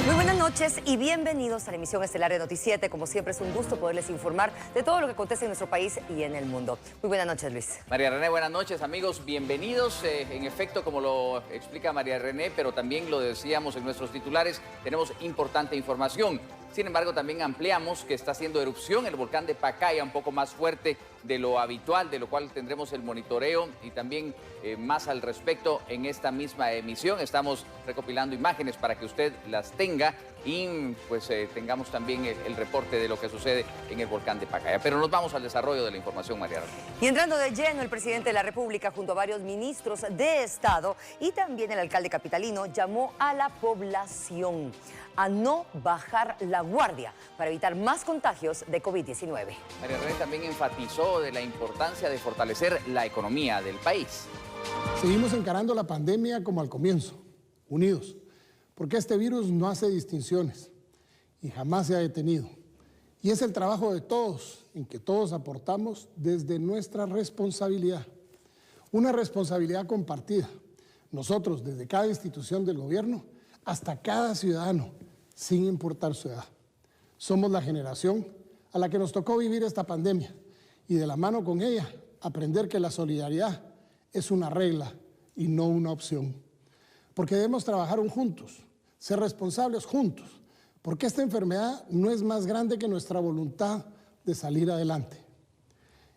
Muy buenas noches y bienvenidos a la emisión estelar de Noticiete. Como siempre es un gusto poderles informar de todo lo que acontece en nuestro país y en el mundo. Muy buenas noches, Luis. María René, buenas noches, amigos, bienvenidos. En efecto, como lo explica María René, pero también lo decíamos en nuestros titulares, tenemos importante información. Sin embargo, también ampliamos que está haciendo erupción el volcán de Pacaya, un poco más fuerte de lo habitual, de lo cual tendremos el monitoreo y también más al respecto en esta misma emisión. Estamos recopilando imágenes para que usted las tenga y pues tengamos también el reporte de lo que sucede en el volcán de Pacaya. Pero nos vamos al desarrollo de la información, María René. Y entrando de lleno, el presidente de la República junto a varios ministros de Estado y también el alcalde capitalino llamó a la población a no bajar la guardia para evitar más contagios de COVID-19. María René también enfatizó de la importancia de fortalecer la economía del país. Seguimos encarando la pandemia como al comienzo, unidos, porque este virus no hace distinciones y jamás se ha detenido. Y es el trabajo de todos, en que todos aportamos desde nuestra responsabilidad. Una responsabilidad compartida. Nosotros, desde cada institución del gobierno hasta cada ciudadano, sin importar su edad. Somos la generación a la que nos tocó vivir esta pandemia y de la mano con ella aprender que la solidaridad es una regla y no una opción. Porque debemos trabajar juntos, ser responsables juntos, porque esta enfermedad no es más grande que nuestra voluntad de salir adelante.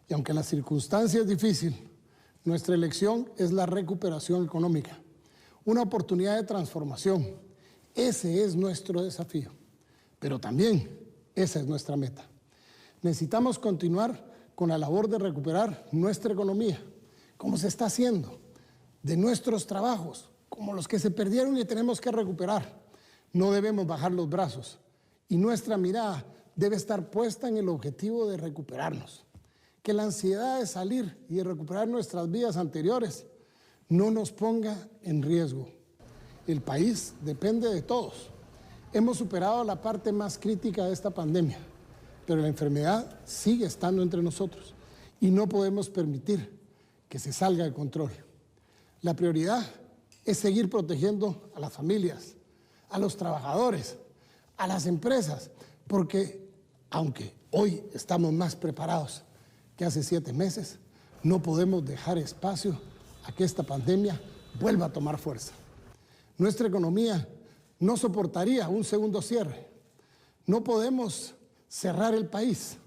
Y aunque la circunstancia es difícil, nuestra elección es la recuperación económica, una oportunidad de transformación. Ese es nuestro desafío, pero también esa es nuestra meta. Necesitamos continuar con la labor de recuperar nuestra economía, como se está haciendo, de nuestros trabajos, como los que se perdieron y tenemos que recuperar. No debemos bajar los brazos y nuestra mirada debe estar puesta en el objetivo de recuperarnos. Que la ansiedad de salir y de recuperar nuestras vidas anteriores no nos ponga en riesgo. El país depende de todos. Hemos superado la parte más crítica de esta pandemia, pero la enfermedad sigue estando entre nosotros y no podemos permitir que se salga de control. La prioridad es seguir protegiendo a las familias, a los trabajadores, a las empresas, porque aunque hoy estamos más preparados que hace 7 meses, no podemos dejar espacio a que esta pandemia vuelva a tomar fuerza. Nuestra economía no soportaría un segundo cierre. No podemos cerrar el país.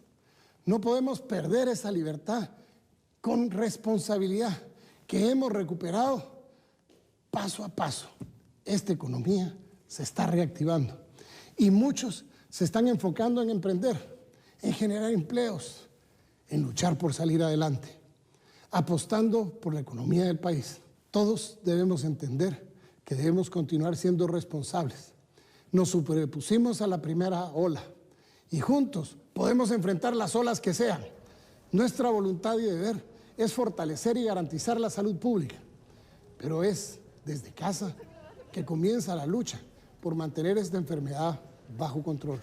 No podemos perder esa libertad con responsabilidad que hemos recuperado paso a paso. Esta economía se está reactivando y muchos se están enfocando en emprender, en generar empleos, en luchar por salir adelante, apostando por la economía del país. Todos debemos entender que debemos continuar siendo responsables. Nos superpusimos a la primera ola y juntos podemos enfrentar las olas que sean. Nuestra voluntad y deber es fortalecer y garantizar la salud pública, pero es desde casa que comienza la lucha por mantener esta enfermedad bajo control.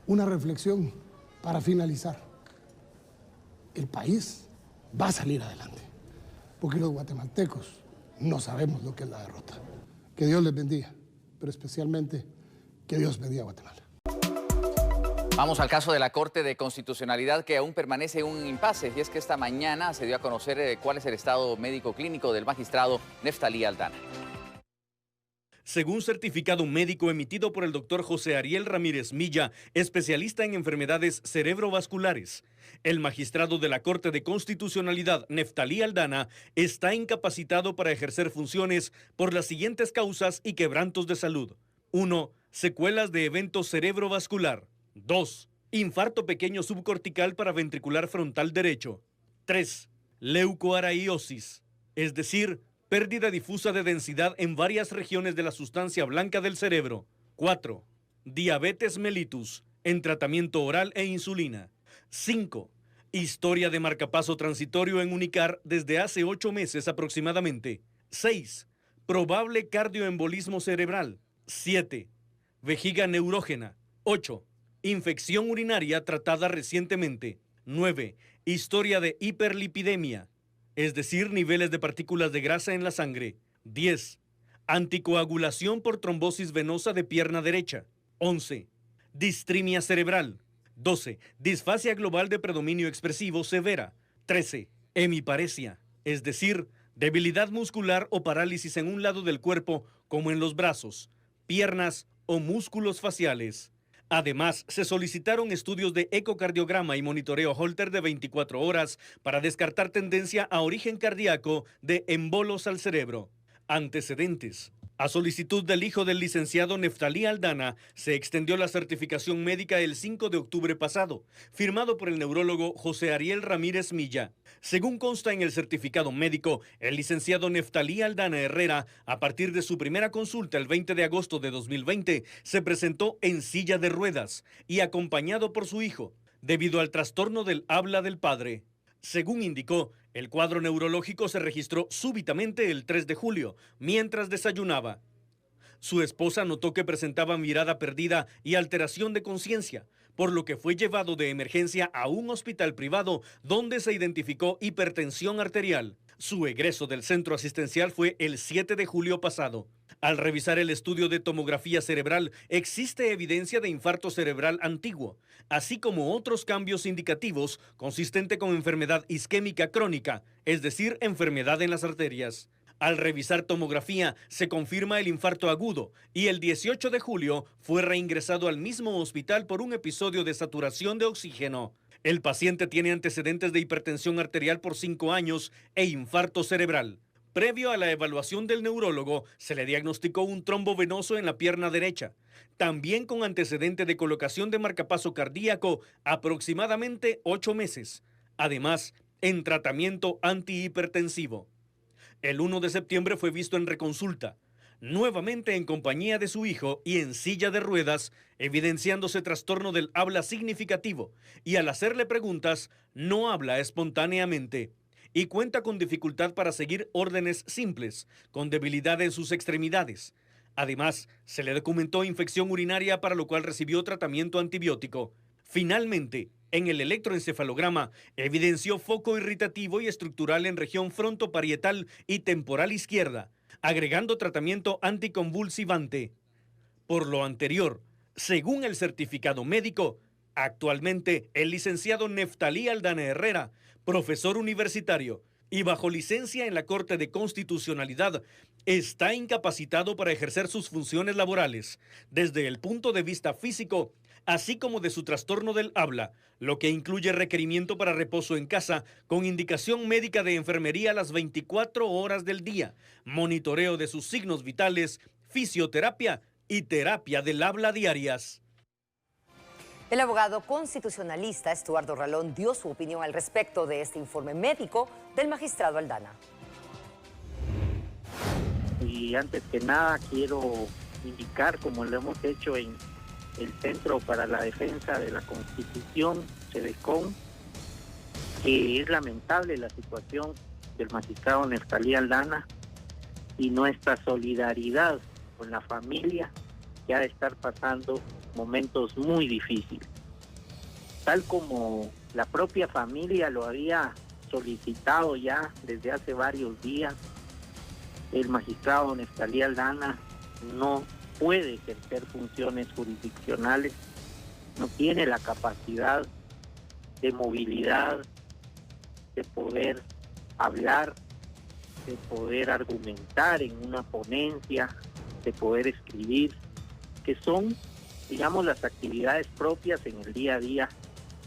Una reflexión para finalizar. El país va a salir adelante, porque los guatemaltecos no sabemos lo que es la derrota. Que Dios les bendiga, pero especialmente que Dios bendiga a Guatemala. Vamos al caso de la Corte de Constitucionalidad que aún permanece en un impasse y es que esta mañana se dio a conocer cuál es el estado médico clínico del magistrado Neftalí Aldana. Según certificado médico emitido por el doctor José Ariel Ramírez Milla, especialista en enfermedades cerebrovasculares, el magistrado de la Corte de Constitucionalidad, Neftalí Aldana, está incapacitado para ejercer funciones por las siguientes causas y quebrantos de salud. 1. Secuelas de evento cerebrovascular. 2. Infarto pequeño subcortical paraventricular frontal derecho. 3. Leucoaraiosis, es decir, pérdida difusa de densidad en varias regiones de la sustancia blanca del cerebro. 4. Diabetes mellitus, en tratamiento oral e insulina. 5. Historia de marcapaso transitorio en Unicar desde hace 8 meses aproximadamente. 6. Probable cardioembolismo cerebral. 7. Vejiga neurógena. 8. Infección urinaria tratada recientemente. 9. Historia de hiperlipidemia, es decir, niveles de partículas de grasa en la sangre. 10. Anticoagulación por trombosis venosa de pierna derecha. 11. Distrimia cerebral. 12. Disfasia global de predominio expresivo severa. 13. Hemiparesia, es decir, debilidad muscular o parálisis en un lado del cuerpo, como en los brazos, piernas o músculos faciales. Además, se solicitaron estudios de ecocardiograma y monitoreo Holter de 24 horas para descartar tendencia a origen cardíaco de embolos al cerebro. Antecedentes. A solicitud del hijo del licenciado Neftalí Aldana, se extendió la certificación médica el 5 de octubre pasado, firmado por el neurólogo José Ariel Ramírez Milla. Según consta en el certificado médico, el licenciado Neftalí Aldana Herrera, a partir de su primera consulta el 20 de agosto de 2020, se presentó en silla de ruedas y acompañado por su hijo, debido al trastorno del habla del padre. Según indicó, el cuadro neurológico se registró súbitamente el 3 de julio, mientras desayunaba. Su esposa notó que presentaba mirada perdida y alteración de conciencia, por lo que fue llevado de emergencia a un hospital privado donde se identificó hipertensión arterial. Su egreso del centro asistencial fue el 7 de julio pasado. Al revisar el estudio de tomografía cerebral, existe evidencia de infarto cerebral antiguo, así como otros cambios indicativos consistente con enfermedad isquémica crónica, es decir, enfermedad en las arterias. Al revisar tomografía, se confirma el infarto agudo y el 18 de julio fue reingresado al mismo hospital por un episodio de saturación de oxígeno. El paciente tiene antecedentes de hipertensión arterial por 5 años e infarto cerebral. Previo a la evaluación del neurólogo, se le diagnosticó un trombo venoso en la pierna derecha, también con antecedente de colocación de marcapaso cardíaco aproximadamente 8 meses. Además, en tratamiento antihipertensivo. El 1 de septiembre fue visto en reconsulta, nuevamente en compañía de su hijo y en silla de ruedas, evidenciándose trastorno del habla significativo, y al hacerle preguntas, no habla espontáneamente y cuenta con dificultad para seguir órdenes simples, con debilidad en sus extremidades. Además, se le documentó infección urinaria, para lo cual recibió tratamiento antibiótico. Finalmente, en el electroencefalograma, evidenció foco irritativo y estructural en región frontoparietal y temporal izquierda, agregando tratamiento anticonvulsivante. Por lo anterior, según el certificado médico, actualmente el licenciado Neftalí Aldana Herrera, profesor universitario y bajo licencia en la Corte de Constitucionalidad, está incapacitado para ejercer sus funciones laborales desde el punto de vista físico, así como de su trastorno del habla, lo que incluye requerimiento para reposo en casa con indicación médica de enfermería las 24 horas del día, monitoreo de sus signos vitales, fisioterapia y terapia del habla diarias. El abogado constitucionalista Estuardo Ralón dio su opinión al respecto de este informe médico del magistrado Aldana. Y antes que nada quiero indicar, como lo hemos hecho en el Centro para la Defensa de la Constitución, CEDECON, que es lamentable la situación del magistrado Neftalí Aldana y nuestra solidaridad con la familia, que ha de estar pasando momentos muy difíciles. Tal como la propia familia lo había solicitado ya desde hace varios días, el magistrado Neftalí Aldana no puede ejercer funciones jurisdiccionales, no tiene la capacidad de movilidad, de poder hablar, de poder argumentar en una ponencia, de poder escribir, que son, digamos, las actividades propias en el día a día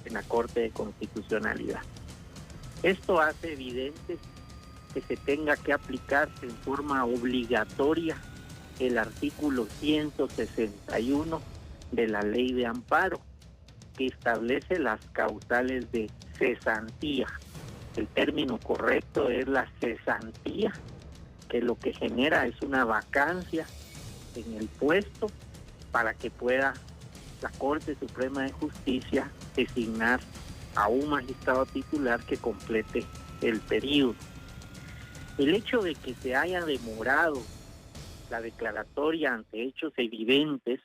en la Corte de Constitucionalidad. Esto hace evidente que se tenga que aplicarse en forma obligatoria el artículo 161 de la Ley de Amparo, que establece las causales de cesantía. El término correcto es la cesantía, que lo que genera es una vacancia en el puesto para que pueda la Corte Suprema de Justicia designar a un magistrado titular que complete el periodo. El hecho de que se haya demorado la declaratoria ante hechos evidentes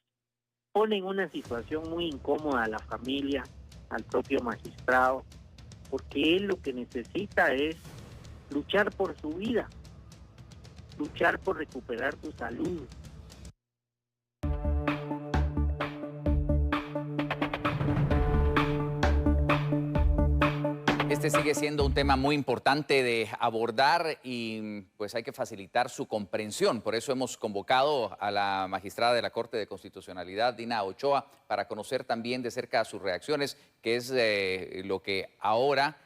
pone en una situación muy incómoda a la familia, al propio magistrado, porque él lo que necesita es luchar por su vida. luchar por recuperar tu salud. Este sigue siendo un tema muy importante de abordar y pues hay que facilitar su comprensión. Por eso hemos convocado a la magistrada de la Corte de Constitucionalidad, Dina Ochoa, para conocer también de cerca sus reacciones, que es lo que ahora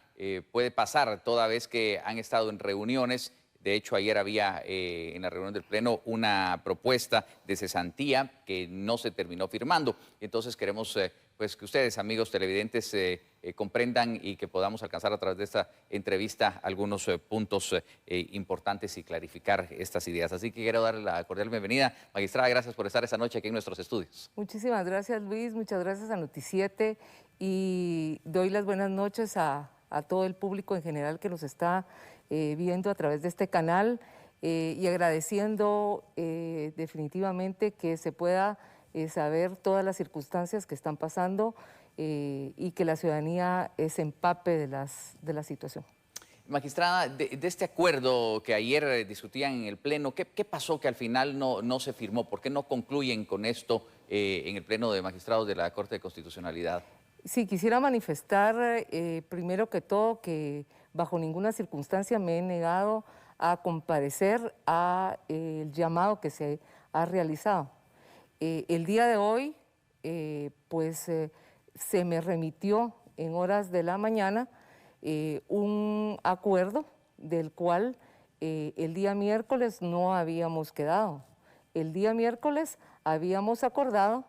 puede pasar toda vez que han estado en reuniones. De hecho, ayer había en la reunión del Pleno una propuesta de cesantía que no se terminó firmando. Entonces queremos pues que ustedes, amigos televidentes, comprendan y que podamos alcanzar a través de esta entrevista algunos puntos importantes y clarificar estas ideas. Así que quiero darle la cordial bienvenida. Magistrada, gracias por estar esta noche aquí en nuestros estudios. Muchísimas gracias, Luis. Muchas gracias a Noticiete y doy las buenas noches a todo el público en general que nos está viendo a través de este canal y agradeciendo definitivamente que se pueda saber todas las circunstancias que están pasando y que la ciudadanía se empape de la situación. Magistrada, de este acuerdo que ayer discutían en el Pleno, ¿qué pasó que al final no se firmó? ¿Por qué no concluyen con esto en el Pleno de Magistrados de la Corte de Constitucionalidad? Sí, quisiera manifestar primero que todo que bajo ninguna circunstancia me he negado a comparecer al llamado que se ha realizado. El día de hoy, se me remitió en horas de la mañana un acuerdo del cual el día miércoles no habíamos quedado. El día miércoles habíamos acordado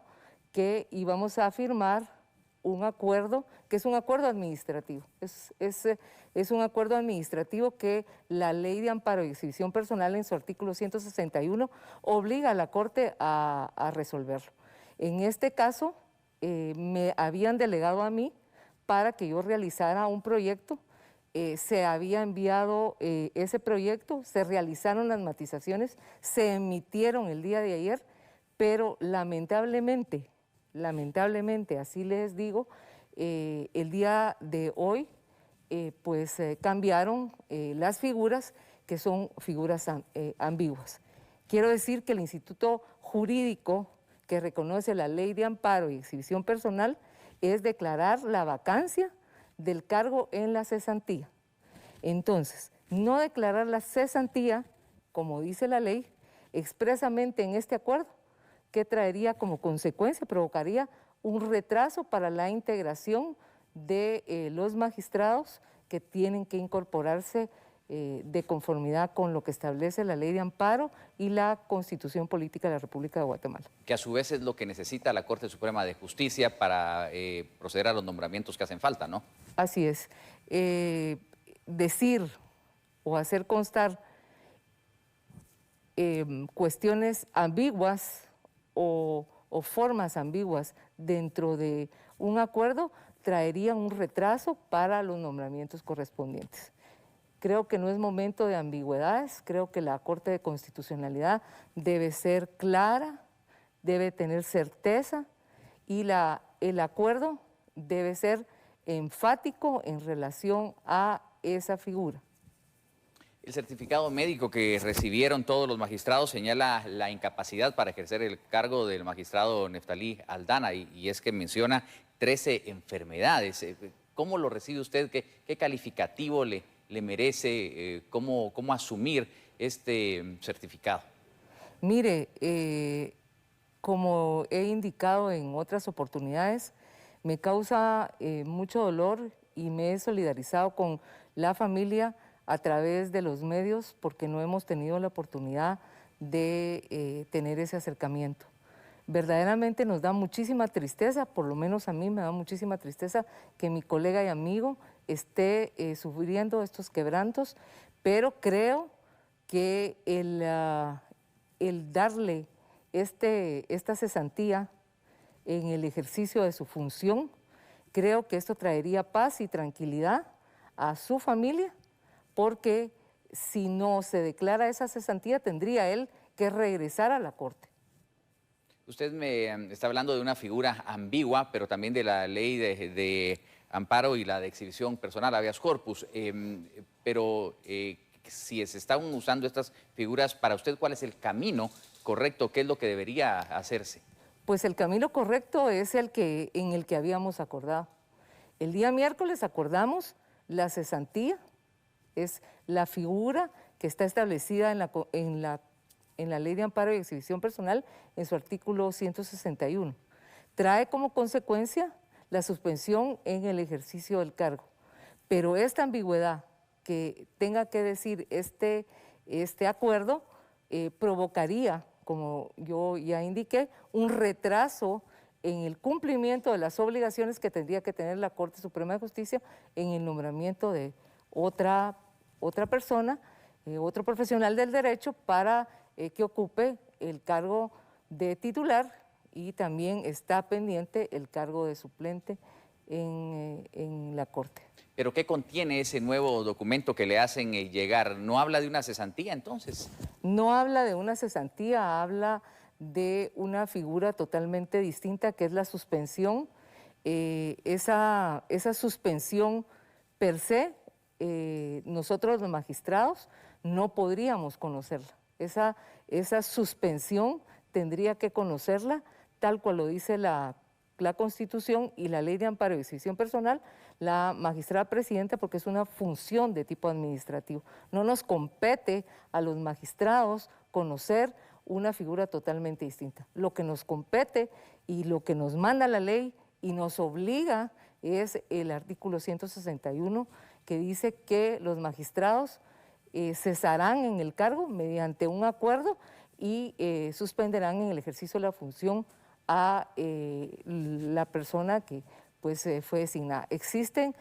que íbamos a firmar un acuerdo, que es un acuerdo administrativo. Es un acuerdo administrativo que la Ley de Amparo y Exhibición Personal en su artículo 161 obliga a la Corte a resolverlo. En este caso, me habían delegado a mí para que yo realizara un proyecto. Se había enviado ese proyecto, se realizaron las matizaciones, se emitieron el día de ayer, pero lamentablemente, así les digo, el día de hoy cambiaron las figuras, que son figuras ambiguas. Quiero decir que el Instituto Jurídico que reconoce la Ley de Amparo y Exhibición Personal es declarar la vacancia del cargo en la cesantía. Entonces, no declarar la cesantía, como dice la ley, expresamente en este acuerdo, que traería como consecuencia, provocaría un retraso para la integración de los magistrados que tienen que incorporarse de conformidad con lo que establece la Ley de Amparo y la Constitución Política de la República de Guatemala. Que a su vez es lo que necesita la Corte Suprema de Justicia para proceder a los nombramientos que hacen falta, ¿no? Así es. Decir o hacer constar cuestiones ambiguas o formas ambiguas dentro de un acuerdo traería un retraso para los nombramientos correspondientes. Creo que no es momento de ambigüedades, creo que la Corte de Constitucionalidad debe ser clara, debe tener certeza y el acuerdo debe ser enfático en relación a esa figura. El certificado médico que recibieron todos los magistrados señala la incapacidad para ejercer el cargo del magistrado Neftalí Aldana y es que menciona 13 enfermedades. ¿Cómo lo recibe usted? ¿Qué calificativo le merece? ¿Cómo asumir este certificado? Mire, como he indicado en otras oportunidades, me causa mucho dolor y me he solidarizado con la familia a través de los medios porque no hemos tenido la oportunidad de tener ese acercamiento. Verdaderamente nos da muchísima tristeza, por lo menos a mí me da muchísima tristeza que mi colega y amigo esté sufriendo estos quebrantos, pero creo que el darle esta cesantía en el ejercicio de su función, creo que esto traería paz y tranquilidad a su familia, porque si no se declara esa cesantía, tendría él que regresar a la Corte. Usted me está hablando de una figura ambigua, pero también de la ley de amparo y la de exhibición personal, habeas corpus. si se están usando estas figuras, para usted, ¿cuál es el camino correcto? ¿Qué es lo que debería hacerse? Pues el camino correcto es en el que habíamos acordado. El día miércoles acordamos la cesantía, es la figura que está establecida en la Ley de Amparo y Exhibición Personal en su artículo 161. Trae como consecuencia la suspensión en el ejercicio del cargo. Pero esta ambigüedad que tenga que decir este acuerdo provocaría, como yo ya indiqué, un retraso en el cumplimiento de las obligaciones que tendría que tener la Corte Suprema de Justicia en el nombramiento de otra persona, otro profesional del derecho para que ocupe el cargo de titular, y también está pendiente el cargo de suplente en la Corte. ¿Pero qué contiene ese nuevo documento que le hacen llegar? ¿No habla de una cesantía entonces? No habla de una cesantía, habla de una figura totalmente distinta, que es la suspensión. Esa suspensión per se, nosotros los magistrados no podríamos conocerla. Esa suspensión tendría que conocerla tal cual lo dice la Constitución y la Ley de Amparo y Exhibición Personal, la magistrada presidenta, porque es una función de tipo administrativo. No nos compete a los magistrados conocer una figura totalmente distinta. Lo que nos compete y lo que nos manda la ley y nos obliga es el artículo 161, que dice que los magistrados cesarán en el cargo mediante un acuerdo y suspenderán en el ejercicio de la función a la persona que pues fue designada. Existen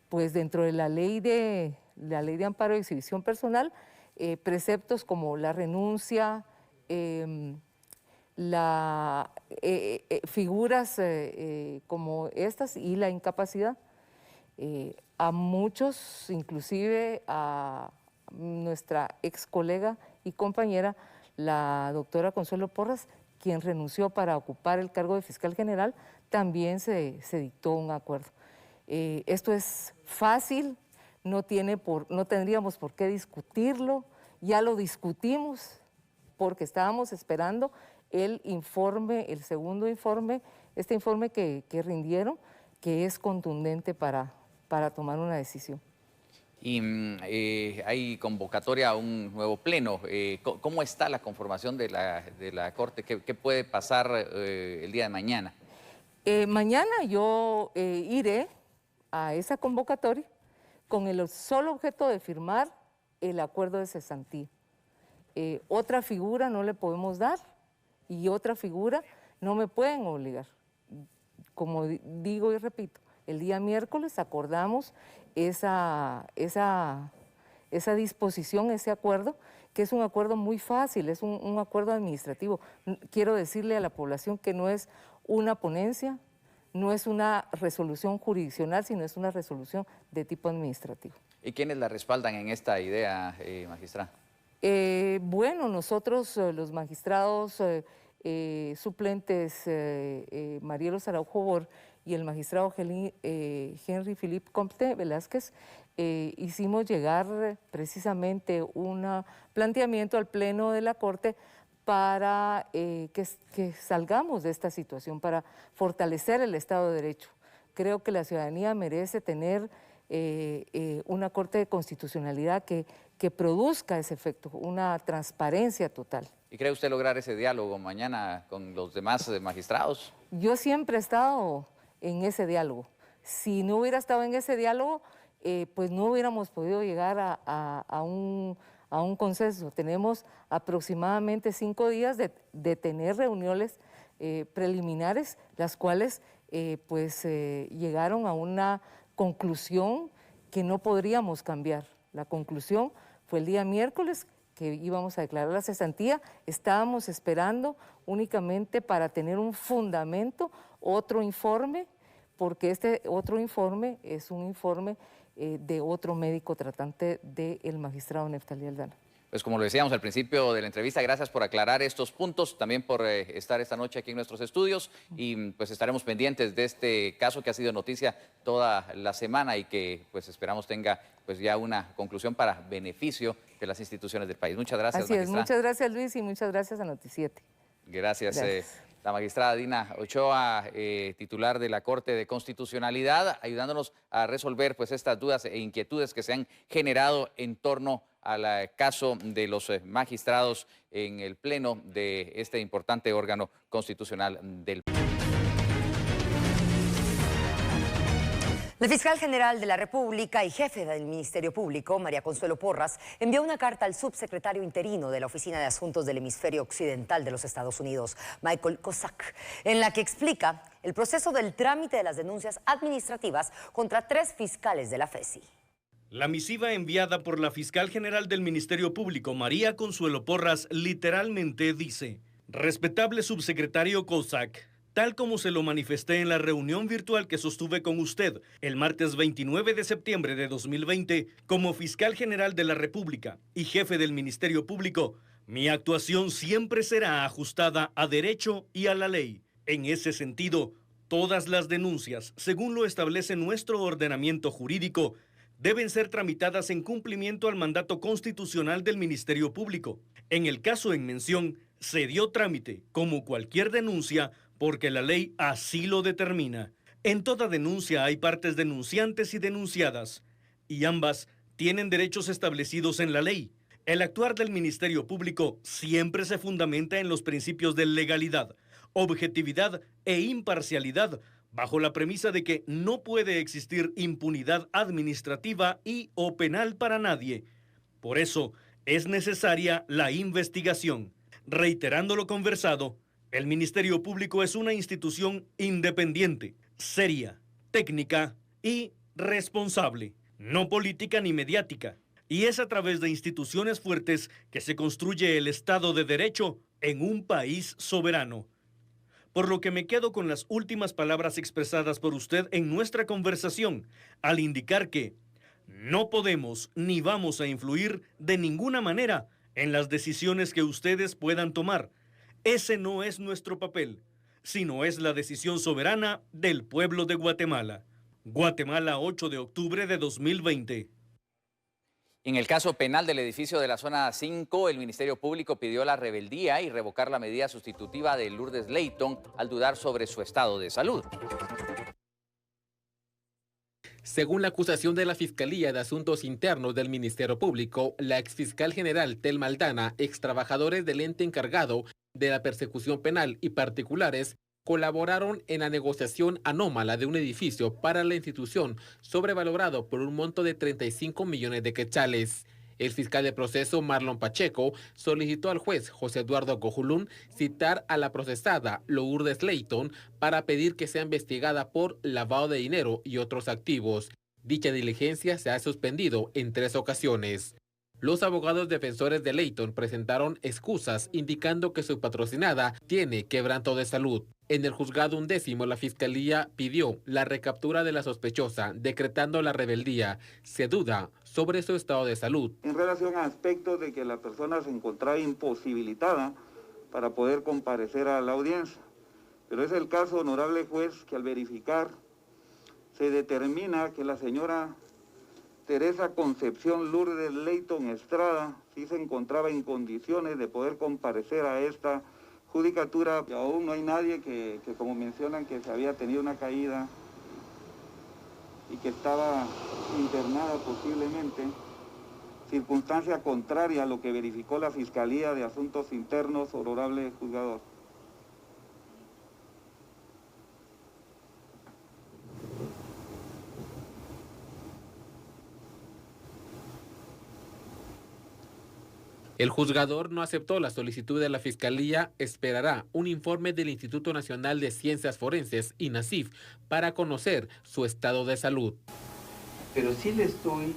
pues dentro de la ley de amparo y exhibición personal preceptos como la renuncia, figuras como estas y la incapacidad. A muchos, inclusive a nuestra ex colega y compañera, la doctora Consuelo Porras, quien renunció para ocupar el cargo de fiscal general, también se dictó un acuerdo. Esto es fácil, no tendríamos por qué discutirlo, ya lo discutimos porque estábamos esperando el informe, el segundo informe, este informe que rindieron, que es contundente para tomar una decisión. Y hay convocatoria a un nuevo pleno. ¿Cómo está la conformación de la Corte? ¿Qué puede pasar el día de mañana? Mañana yo iré a esa convocatoria con el solo objeto de firmar el acuerdo de cesantía. Otra figura no le podemos dar y otra figura no me pueden obligar. Como digo y repito, el día miércoles acordamos esa disposición, ese acuerdo, que es un acuerdo muy fácil, es un acuerdo administrativo. Quiero decirle a la población que no es una ponencia, no es una resolución jurisdiccional, sino es una resolución de tipo administrativo. ¿Y quiénes la respaldan en esta idea, magistrada? Bueno, nosotros los magistrados suplentes Marielos Araujo Bor y el magistrado Henry Philippe Comte Velázquez hicimos llegar precisamente un planteamiento al Pleno de la Corte para que salgamos de esta situación, para fortalecer el Estado de Derecho. Creo que la ciudadanía merece tener una Corte de Constitucionalidad que produzca ese efecto, una transparencia total. ¿Y cree usted lograr ese diálogo mañana con los demás magistrados? Yo siempre he estado en ese diálogo. Si no hubiera estado en ese diálogo, pues no hubiéramos podido llegar a un consenso. Tenemos aproximadamente 5 días de tener reuniones preliminares, las cuales pues llegaron a una conclusión que no podríamos cambiar. La conclusión fue el día miércoles, que íbamos a declarar la cesantía. Estábamos esperando únicamente para tener un fundamento, otro informe, porque este otro informe es un informe de otro médico tratante del magistrado Neftalí Aldana. Pues como lo decíamos al principio de la entrevista, gracias por aclarar estos puntos, también por estar esta noche aquí en nuestros estudios y pues estaremos pendientes de este caso que ha sido noticia toda la semana y que pues esperamos tenga pues ya una conclusión para beneficio de las instituciones del país. Muchas gracias, Así es, magistrada. muchas gracias Luis y muchas gracias a Noticiete. Gracias. Gracias. La magistrada Dina Ochoa, titular de la Corte de Constitucionalidad, ayudándonos a resolver pues estas dudas e inquietudes que se han generado en torno al caso de los magistrados en el pleno de este importante órgano constitucional del país. La fiscal general de la República y jefe del Ministerio Público, María Consuelo Porras, envió una carta al subsecretario interino de la Oficina de Asuntos del Hemisferio Occidental de los Estados Unidos, Michael Kozak, en la que explica el proceso del trámite de las denuncias administrativas contra 3 fiscales de la FESI. La misiva enviada por la fiscal general del Ministerio Público, María Consuelo Porras, literalmente dice: respetable subsecretario Kozak, tal como se lo manifesté en la reunión virtual que sostuve con usted el martes 29 de septiembre de 2020, como fiscal general de la República y jefe del Ministerio Público, mi actuación siempre será ajustada a derecho y a la ley. En ese sentido, todas las denuncias, según lo establece nuestro ordenamiento jurídico, deben ser tramitadas en cumplimiento al mandato constitucional del Ministerio Público. En el caso en mención, se dio trámite, como cualquier denuncia, porque la ley así lo determina. En toda denuncia hay partes denunciantes y denunciadas, y ambas tienen derechos establecidos en la ley. El actuar del Ministerio Público siempre se fundamenta en los principios de legalidad, objetividad e imparcialidad, bajo la premisa de que no puede existir impunidad administrativa y o penal para nadie. Por eso, es necesaria la investigación. Reiterando lo conversado, el Ministerio Público es una institución independiente, seria, técnica y responsable, no política ni mediática. Y es a través de instituciones fuertes que se construye el Estado de Derecho en un país soberano. Por lo que me quedo con las últimas palabras expresadas por usted en nuestra conversación, al indicar que no podemos ni vamos a influir de ninguna manera en las decisiones que ustedes puedan tomar. Ese no es nuestro papel, sino es la decisión soberana del pueblo de Guatemala. Guatemala, 8 de octubre de 2020. En el caso penal del edificio de la Zona 5, el Ministerio Público pidió la rebeldía y revocar la medida sustitutiva de Lourdes Leighton al dudar sobre su estado de salud. Según la acusación de la Fiscalía de Asuntos Internos del Ministerio Público, la exfiscal general Telma Aldana, extrabajadores del ente encargado de la persecución penal y particulares, colaboraron en la negociación anómala de un edificio para la institución sobrevalorado por un monto de 35 millones de quetzales. El fiscal de proceso, Marlon Pacheco, solicitó al juez José Eduardo Cojulún citar a la procesada Lourdes Leighton para pedir que sea investigada por lavado de dinero y otros activos. Dicha diligencia se ha suspendido en 3 ocasiones. Los abogados defensores de Leighton presentaron excusas indicando que su patrocinada tiene quebranto de salud. En el juzgado 11º, la Fiscalía pidió la recaptura de la sospechosa, decretando la rebeldía. Se duda sobre su estado de salud. En relación a aspectos de que la persona se encontraba imposibilitada para poder comparecer a la audiencia. Pero es el caso, honorable juez, que al verificar se determina que la señora Teresa Concepción Lourdes Leighton Estrada sí se encontraba en condiciones de poder comparecer a esta judicatura. Y aún no hay nadie que como mencionan, que se había tenido una caída y que estaba internada posiblemente, circunstancia contraria a lo que verificó la Fiscalía de Asuntos Internos, honorable juzgador. El juzgador no aceptó la solicitud de la Fiscalía, esperará un informe del Instituto Nacional de Ciencias Forenses, INACIF, para conocer su estado de salud. Pero sí le estoy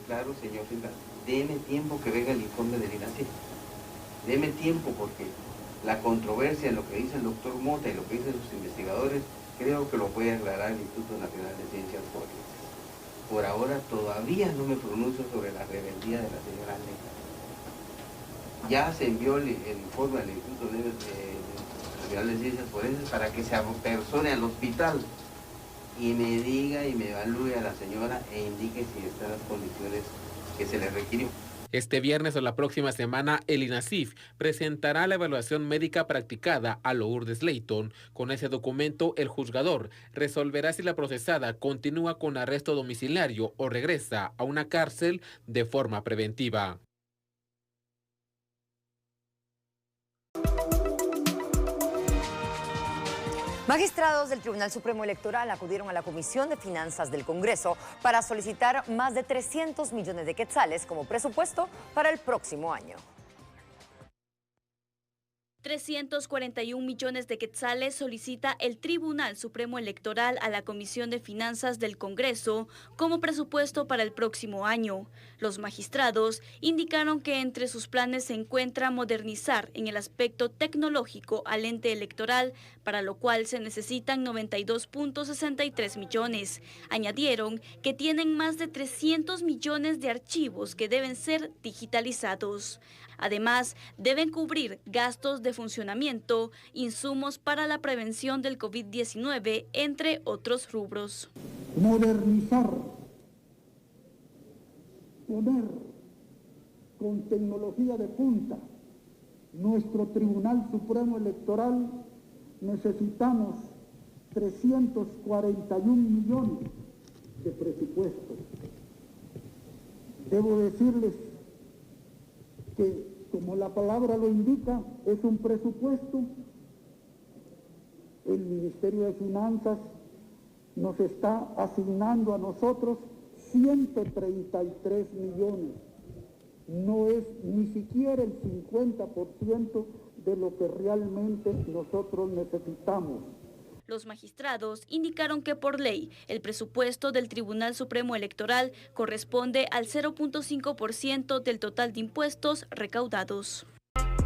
claro, señor fiscal, deme tiempo que venga el informe del INACIF. Deme tiempo porque la controversia en lo que dice el doctor Mota y lo que dicen sus investigadores, creo que lo puede aclarar el Instituto Nacional de Ciencias Forenses. Por ahora todavía no me pronuncio sobre la rebeldía de la señora Leighton. Ya se envió el informe al Instituto Nacional de Ciencias Forenses para que se apersone al hospital y me diga y me evalúe a la señora e indique si está en las condiciones que se le requirió. Este viernes o la próxima semana, el INASIF presentará la evaluación médica practicada a Lourdes Leighton. Con ese documento, el juzgador resolverá si la procesada continúa con arresto domiciliario o regresa a una cárcel de forma preventiva. Magistrados del Tribunal Supremo Electoral acudieron a la Comisión de Finanzas del Congreso para solicitar más de 300 millones de quetzales como presupuesto para el próximo año. 341 millones de quetzales solicita el Tribunal Supremo Electoral a la Comisión de Finanzas del Congreso como presupuesto para el próximo año. Los magistrados indicaron que entre sus planes se encuentra modernizar en el aspecto tecnológico al ente electoral, para lo cual se necesitan 92.63 millones. Añadieron que tienen más de 300 millones de archivos que deben ser digitalizados. Además, deben cubrir gastos de funcionamiento, insumos para la prevención del COVID-19, entre otros rubros. Modernizar, poner con tecnología de punta nuestro Tribunal Supremo Electoral. Necesitamos 341 millones de presupuesto. Debo decirles que, como la palabra lo indica, es un presupuesto. El Ministerio de Finanzas nos está asignando a nosotros 133 millones. No es ni siquiera el 50% de lo que realmente nosotros necesitamos. Los magistrados indicaron que por ley el presupuesto del Tribunal Supremo Electoral corresponde al 0.5% del total de impuestos recaudados.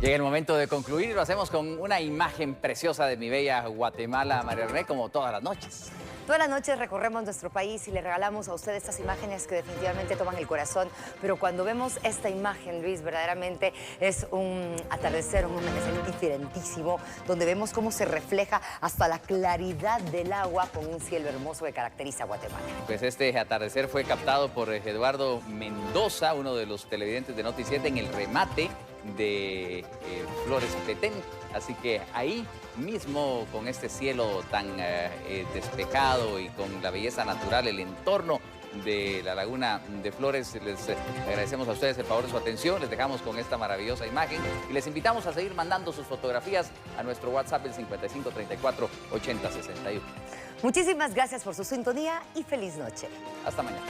Llega el momento de concluir y lo hacemos con una imagen preciosa de mi bella Guatemala, María René, como todas las noches. Todas las noches recorremos nuestro país y le regalamos a usted estas imágenes que definitivamente toman el corazón, pero cuando vemos esta imagen, Luis, verdaderamente es un atardecer, un amanecer diferentísimo, donde vemos cómo se refleja hasta la claridad del agua con un cielo hermoso que caracteriza a Guatemala. Pues este atardecer fue captado por Eduardo Mendoza, uno de los televidentes de Noti 7, en el remate de Flores Petén. Así que ahí mismo, con este cielo tan despejado y con la belleza natural, el entorno de la laguna de Flores, les agradecemos a ustedes el favor de su atención, les dejamos con esta maravillosa imagen y les invitamos a seguir mandando sus fotografías a nuestro WhatsApp, el 5534-8061. Muchísimas gracias por su sintonía y feliz noche. Hasta mañana.